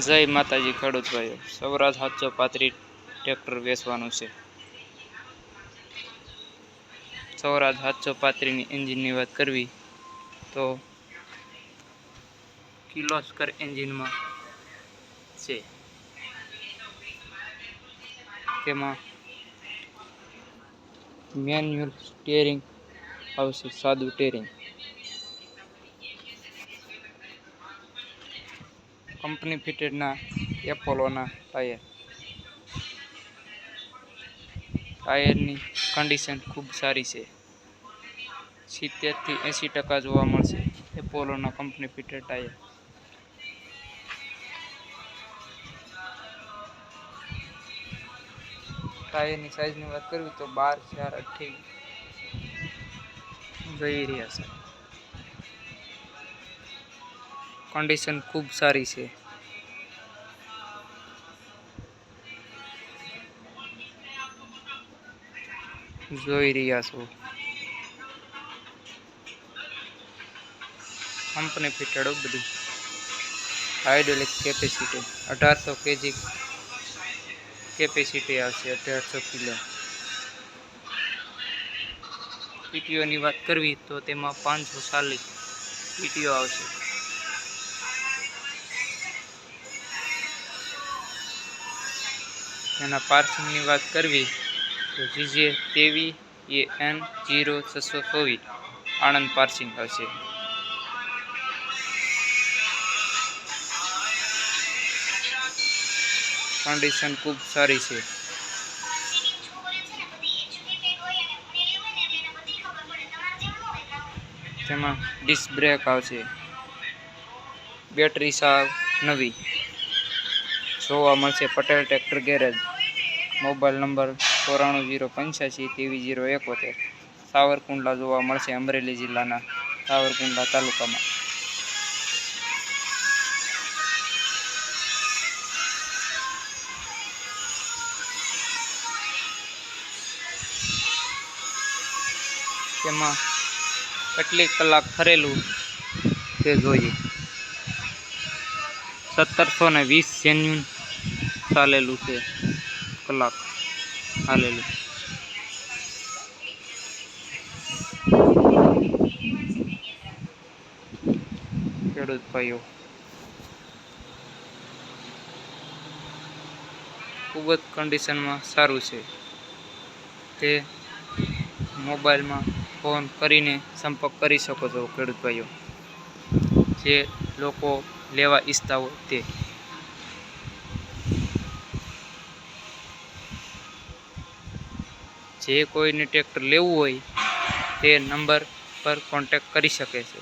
જય માતાજી ખેડૂત ભાઈઓ, સૌરાજ 735 ટ્રેક્ટર વેચવાનું છે. સૌરાજ 735ની એન્જિનની વાત કરવી તો કિર્લોસ્કર એન્જિનમાં છે. તેમાં મેન્યુઅલ સ્ટીયરિંગ આવશે, સાદું ટેરિંગ. કંપની ફિટેડના એપોલોના ટાયરની કન્ડિશન ખૂબ સારી છે. 70 થી 80% જોવા મળશે એપોલોના કંપની ફિટેડ ટાયર. ટાયરની સાઇઝની વાત કરવી તો 12/4/28 જોઈ રહ્યા છે. કન્ડિશન ખૂબ સારી છે. જોઈ રહ્યા છો. કંપની ફિટેડ બધું. હાઇડ્રોલિક કેપેસિટી 1800 kg કેપેસિટી આવશે, 1800 કિલો. પીટીઓની વાત કરવી તો તેમાં 540 પીટીઓ આવશે. એના પાર્સિંગની વાત કરવી તો GJ23AN0624 આણંદ પાર્સિંગ આવશે. કન્ડિશન ખૂબ સારી છે. તેમાં ડિસ્ક બ્રેક આવશે. બેટરી સાવ નવી જોવા મળશે. Patel tractor garage. Mobile number 9408532071. Savarkundla જોવા મળશે, અમરેલી જિલ્લાના સાવરકુંડલા તાલુકામાં. તેમાં કેટલી કલાક ફરેલું તે જોઈએ. 1720 જેન્યુન ચાલેલું છે, કલાક હાલેલું. ખેડૂત ભાઈઓ, ખૂબ જ કન્ડિશનમાં સારું છે. તે મોબાઈલમાં ફોન કરીને સંપર્ક કરી શકો છો ખેડૂત ભાઈઓ, જે લોકો લેવા ઈચ્છતા હોય તે. જે કોઈને ટ્રેક્ટર લેવું હોય તે નંબર પર કોન્ટેક્ટ કરી શકે છે.